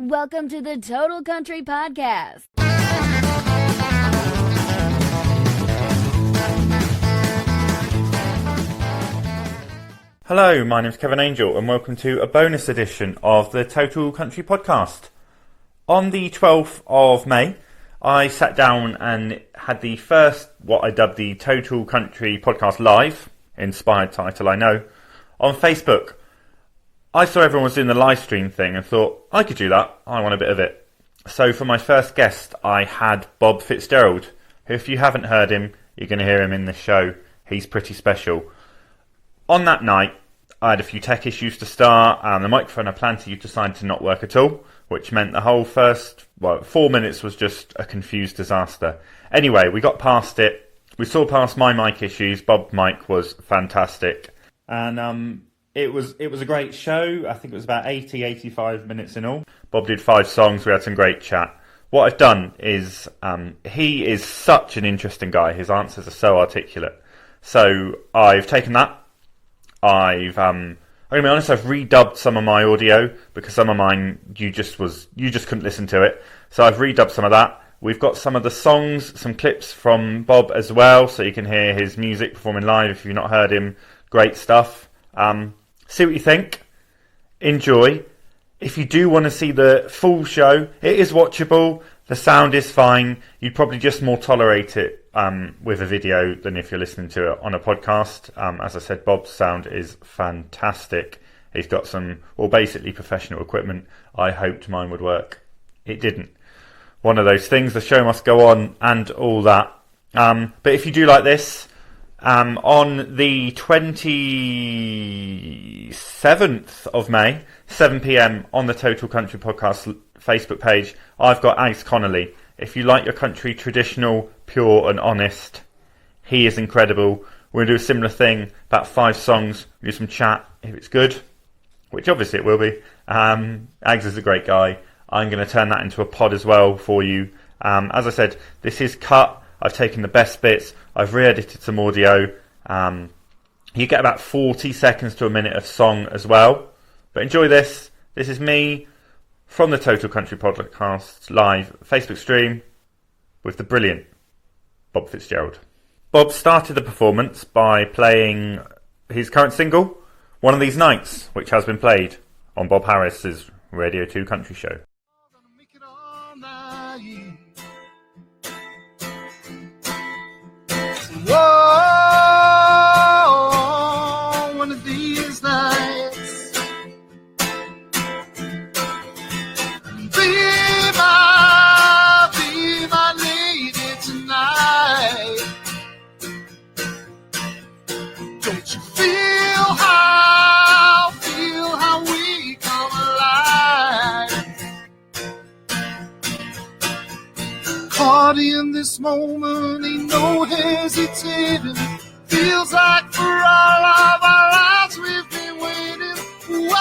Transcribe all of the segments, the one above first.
Welcome to the Total Country Podcast. Hello, my name's Kevin Angel and welcome to a bonus edition of the Total Country Podcast. On the 12th of May, I sat down and had the first, what I dubbed the Total Country Podcast Live, inspired title I know, on Facebook. I saw everyone was doing the live stream thing and thought, I could do that, I want a bit of it. So for my first guest, I had Bob Fitzgerald, who if you haven't heard him, you're going to hear him in the show. He's pretty special. On that night, I had a few tech issues to start, and the microphone I planned to use decided to not work at all, which meant the whole first 4 minutes was just a confused disaster. Anyway, we got past it. We saw past my mic issues. Bob's mic was fantastic. And it was a great show. I think it was about 85 minutes in all. Bob did 5 songs. We had some great chat. What I've done is, he is such an interesting guy. His answers are so articulate. So I've taken that. I'm going to be honest, I've redubbed some of my audio because some of mine, you just couldn't listen to it. So I've redubbed some of that. We've got some of the songs, some clips from Bob as well, so you can hear his music performing live if you've not heard him. Great stuff. See what you think. Enjoy. If you do want to see the full show, it is watchable. The sound is fine. You'd probably just more tolerate it with a video than if you're listening to it on a podcast. As I said, Bob's sound is fantastic. He's got some, basically professional equipment. I hoped mine would work. It didn't. One of those things, the show must go on and all that. But if you do like this, on the 27th of May, 7 p.m. on the Total Country Podcast Facebook page, I've got Alex Connolly. If you like your country traditional, pure and honest, he is incredible. We're going to do a similar thing, about 5 songs, we'll do some chat if it's good, which obviously it will be. Alex is a great guy. I'm going to turn that into a pod as well for you. As I said, this is cut. I've taken the best bits. I've re-edited some audio. You get about 40 seconds to a minute of song as well. But enjoy this. This is me from the Total Country Podcast live Facebook stream with the brilliant Bob Fitzgerald. Bob started the performance by playing his current single, One of These Nights, which has been played on Bob Harris's Radio 2 Country Show. Whoa, one of these nights, be my lady tonight. Don't you feel how we come alive? Caught in this moment, ain't no hesitating. Feels like for all of our lives we've been waiting. Whoa,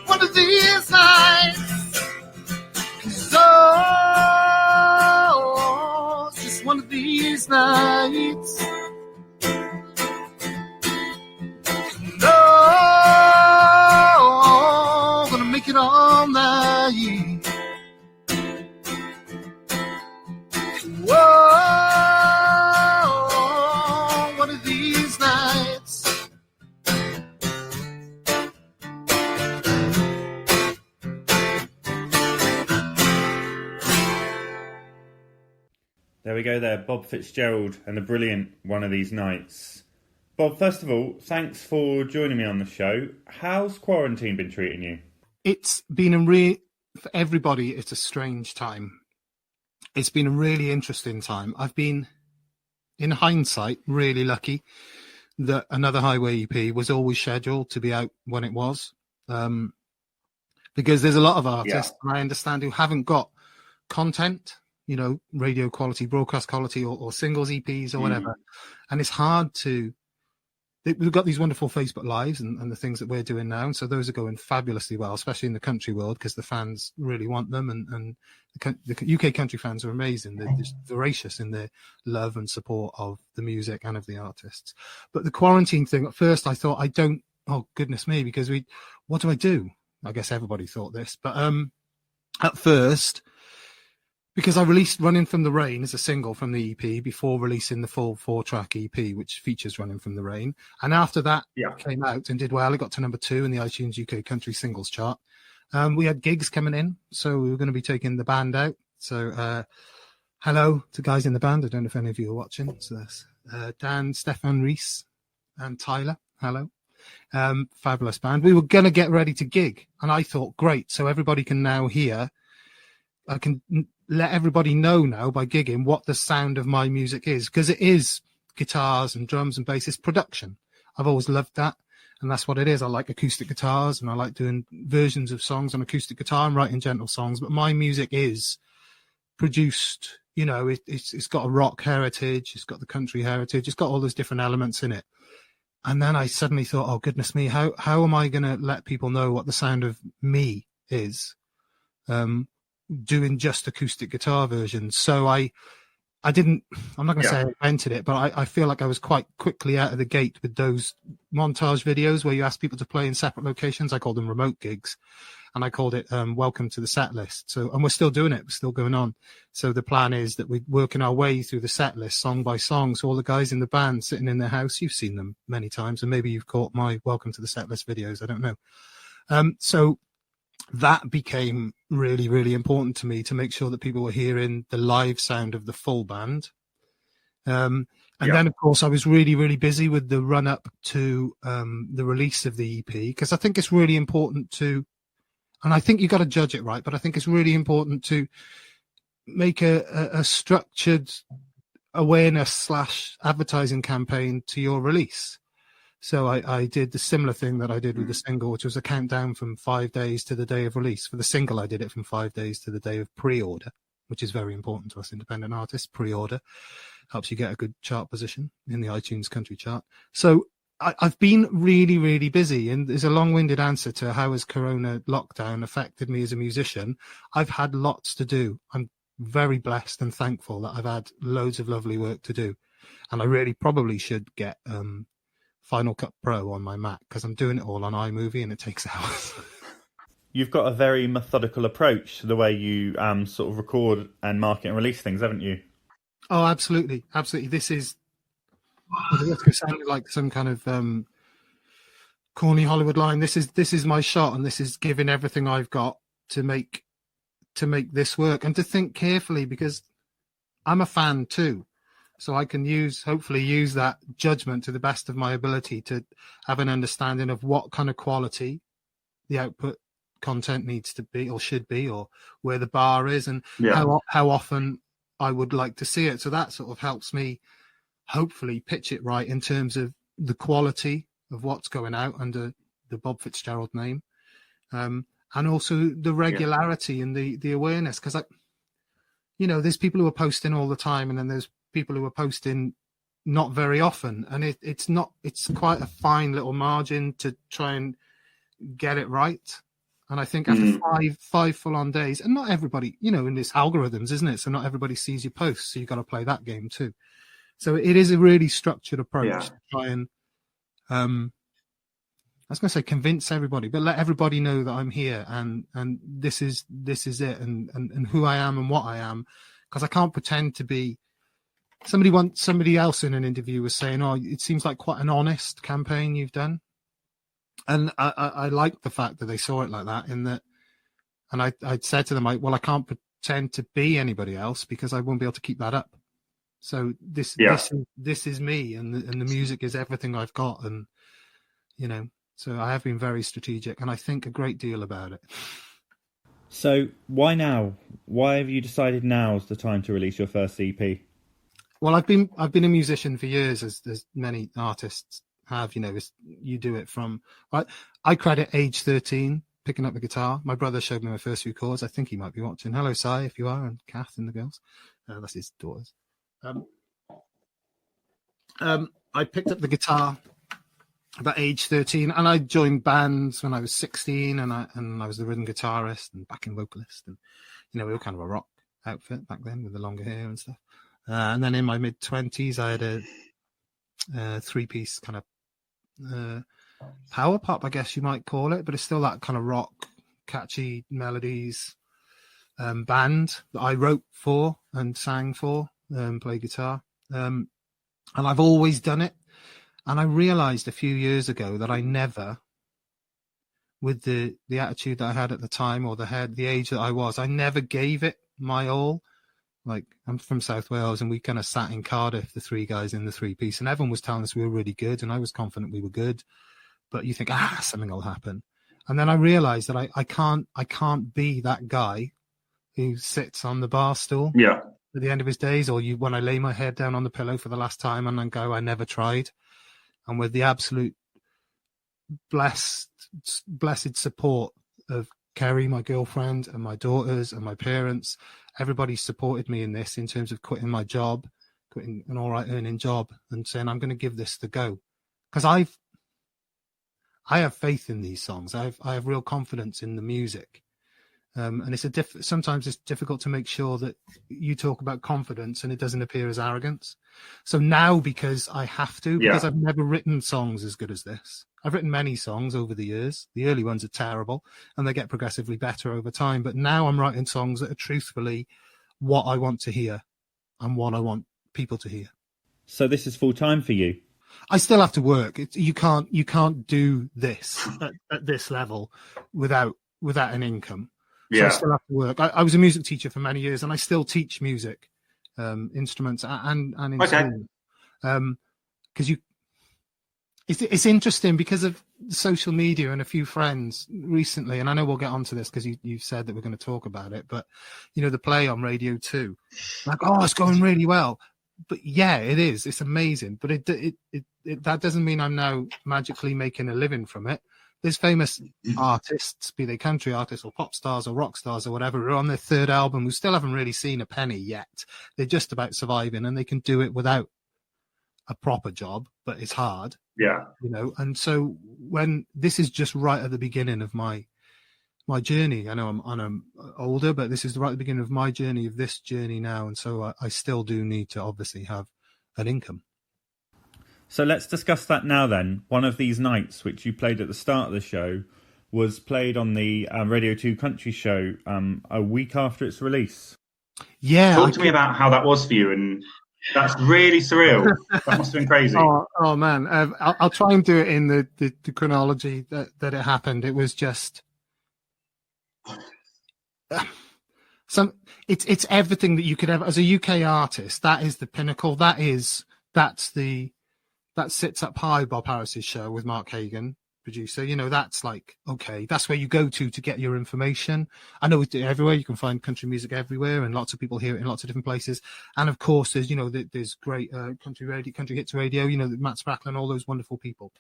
one of these nights. 'Cause it's just one of these nights. No, gonna make it all night. Whoa, one of these nights. There we go there, Bob Fitzgerald and the brilliant One of These Nights. Bob, first of all, thanks for joining me on the show. How's quarantine been treating you? It's been for everybody, it's a strange time. It's been a really interesting time. I've been, in hindsight, really lucky that Another Highway EP was always scheduled to be out when it was. Because there's a lot of artists, I understand, who haven't got content, radio quality, broadcast quality, or singles EPs or whatever. And it's hard to we've got these wonderful Facebook Lives and the things that we're doing now. And so those are going fabulously well, especially in the country world, because the fans really want them. And the UK country fans are amazing. They're just voracious in their love and support of the music and of the artists. But the quarantine thing, at first I thought, oh, goodness me, because what do I do? I guess everybody thought this. But at first, because I released Running from the Rain as a single from the EP before releasing the full 4-track EP, which features Running from the Rain. And after that came out and did well, it got to number 2 in the iTunes UK Country Singles chart. We had gigs coming in, so we were going to be taking the band out. So hello to guys in the band. I don't know if any of you are watching. So that's Dan, Stefan Rees, and Tyler. Hello. Fabulous band. We were going to get ready to gig, and I thought, great, so everybody can now hear. I can let everybody know now by gigging what the sound of my music is, because it is guitars and drums and bass. It's production. I've always loved that, and that's what it is. I like acoustic guitars, and I like doing versions of songs on acoustic guitar and writing gentle songs, but my music is produced, it's got a rock heritage, it's got the country heritage, it's got all those different elements in it. And then I suddenly thought, oh, goodness me, how am I going to let people know what the sound of me is? Doing just acoustic guitar versions. So I'm not going to say I invented it, but I feel like I was quite quickly out of the gate with those montage videos where you ask people to play in separate locations. I called them remote gigs, and I called it Welcome to the Set List. So, and we're still doing it. We're still going on. So the plan is that we're working our way through the set list song by song. So all the guys in the band sitting in their house, you've seen them many times, and maybe you've caught my Welcome to the Set List videos. I don't know. So that became really, really important to me, to make sure that people were hearing the live sound of the full band. And then, of course, I was really, really busy with the run up to the release of the EP, because I think it's really important to, and I think you've got to judge it right, but I think it's really important to make a structured awareness / advertising campaign to your release. So I did the similar thing that I did with the single, which was a countdown from 5 days to the day of release. For the single, I did it from 5 days to the day of pre-order, which is very important to us independent artists. Pre-order helps you get a good chart position in the iTunes country chart. So I've been really, really busy, and there's a long-winded answer to how has Corona lockdown affected me as a musician. I've had lots to do. I'm very blessed and thankful that I've had loads of lovely work to do. And I really probably should get Final Cut Pro on my Mac, because I'm doing it all on iMovie and it takes hours. You've got a very methodical approach to the way you sort of record and market and release things, haven't you? Oh, absolutely. Absolutely. This is, it's going to sound like some kind of corny Hollywood line. This is my shot, and this is giving everything I've got to make this work, and to think carefully, because I'm a fan too. So I can hopefully use that judgment to the best of my ability to have an understanding of what kind of quality the output content needs to be or should be, or where the bar is, and how often I would like to see it. So that sort of helps me hopefully pitch it right in terms of the quality of what's going out under the Bob Fitzgerald name, and also the regularity and the awareness. Because there's people who are posting all the time, and then there's people who are posting not very often, and it's quite a fine little margin to try and get it right. And I think after five full-on days, and not everybody, in this algorithms, isn't it? So not everybody sees your posts, so you've got to play that game too. So it is a really structured approach to try and, I was going to say convince everybody, but let everybody know that I'm here, and this is it, and who I am and what I am, because I can't pretend to be. Somebody else in an interview was saying, "Oh, it seems like quite an honest campaign you've done," and I like the fact that they saw it like that. In that, and I said to them, "Well, I can't pretend to be anybody else because I won't be able to keep that up. So this is me, and the music is everything I've got, and so I have been very strategic, and I think a great deal about it." So why now? Why have you decided now's the time to release your first EP? Well, I've been a musician for years, as many artists have. You do it from. I credit age 13 picking up the guitar. My brother showed me my first few chords. I think he might be watching. Hello, Si, if you are, and Kath and the girls. That's his daughters. I picked up the guitar about age 13, and I joined bands when I was 16, and I was the rhythm guitarist and backing vocalist, and we were kind of a rock outfit back then with the longer hair and stuff. And then in my mid 20s, I had a 3-piece kind of power pop, I guess you might call it, but it's still that kind of rock, catchy melodies band that I wrote for and sang for, played guitar. And I've always done it. And I realized a few years ago that I never, with the attitude that I had at the time, or the age that I never gave it my all. Like, I'm from South Wales, and we kind of sat in Cardiff, the 3 guys in the 3-piece, and everyone was telling us we were really good, and I was confident we were good. But you think, something will happen. And then I realized that I can't be that guy who sits on the bar stool at the end of his days, or when I lay my head down on the pillow for the last time and then go, I never tried. And with the absolute blessed support of Kerry, my girlfriend, and my daughters and my parents, everybody supported me in this, in terms of quitting my job, quitting an all right earning job, and saying, I'm going to give this the go. Because I have faith in these songs. I have real confidence in the music. And it's sometimes it's difficult to make sure that you talk about confidence and it doesn't appear as arrogance. So now, because I have to, because I've never written songs as good as this. I've written many songs over the years. The early ones are terrible, and they get progressively better over time. But now I'm writing songs that are truthfully what I want to hear and what I want people to hear. So this is full time for you? I still have to work. You can't do this at this level without an income. So I still have to work. I was a music teacher for many years, and I still teach music, instruments and instruments. Because it's interesting because of social media and a few friends recently, and I know we'll get onto this because you said that we're going to talk about it. But the play on Radio 2, like, it's going really well. But yeah, it is. It's amazing. But it that doesn't mean I'm now magically making a living from it. There's famous artists, be they country artists or pop stars or rock stars or whatever, who are on their 3rd album who still haven't really seen a penny yet. They're just about surviving, and they can do it without a proper job, but it's hard. Yeah. And so when this is just right at the beginning of my journey, I know I'm older, but this is right at the beginning of my journey, of this journey now. And so I still do need to obviously have an income. So let's discuss that now then. One of these nights, which you played at the start of the show, was played on the Radio 2 Country show a week after its release. Yeah. Talk to me about how that was for you. And that's really surreal. That must have been crazy. Oh man. I'll try and do it in the chronology that it happened. It was just... it's everything that you could ever, as a UK artist, that is the pinnacle. That sits up high. Bob Harris's show with Mark Hagan, producer, that's like, okay, that's where you go to get your information. I know it's everywhere. You can find country music everywhere, and lots of people hear it in lots of different places. And of course, there's great country hits radio, Matt Spracklen, all those wonderful people.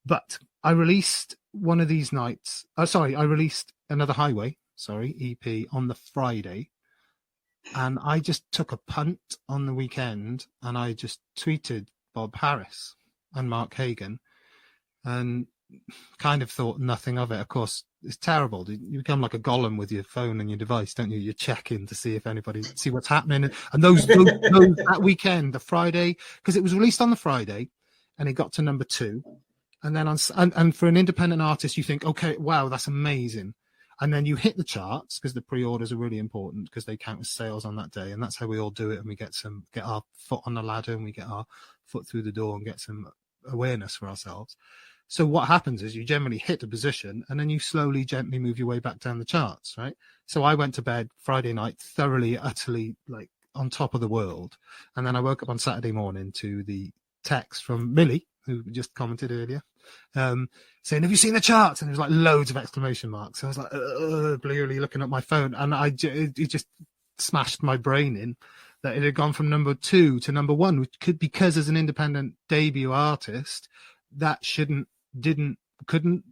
But I released one of these nights. I released Another Highway, EP on the Friday. And I just took a punt on the weekend, and I just tweeted Bob Harris and Mark Hagan, and kind of thought nothing of it. Of course, it's terrible. You become like a golem with your phone and your device, don't you? You're checking to see if see what's happening. And those that weekend, the Friday, because it was released on the Friday, and it got to number 2. And then and for an independent artist, you think, okay, wow, that's amazing. And then you hit the charts, because the pre-orders are really important, because they count as sales on that day. And that's how we all do it. And we get our foot on the ladder, and we get our foot through the door and get some awareness for ourselves. So what happens is you generally hit a position, and then you slowly, gently move your way back down the charts, right? So I went to bed Friday night thoroughly, utterly, like, on top of the world. And then I woke up on Saturday morning to the text from Millie, who just commented earlier, saying, have you seen the charts? And there was like loads of exclamation marks. So I was like, blearily looking at my phone, and it just smashed my brain in that it had gone from number 2 to number 1, which could, because as an independent debut artist, that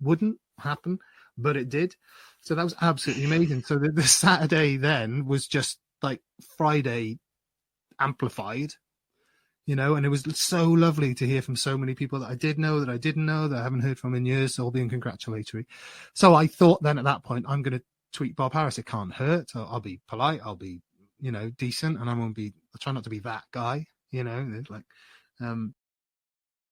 wouldn't happen, but it did. So that was absolutely amazing. So the Saturday then was just like Friday amplified, you know, and it was so lovely to hear from so many people that I did know, that I didn't know, that I haven't heard from in years, all being congratulatory. So I thought then at that point, I'm going to tweet Bob Harris. It can't hurt. I'll be polite. I'll be, you know, decent, and I'll try not to be that guy, you know, like,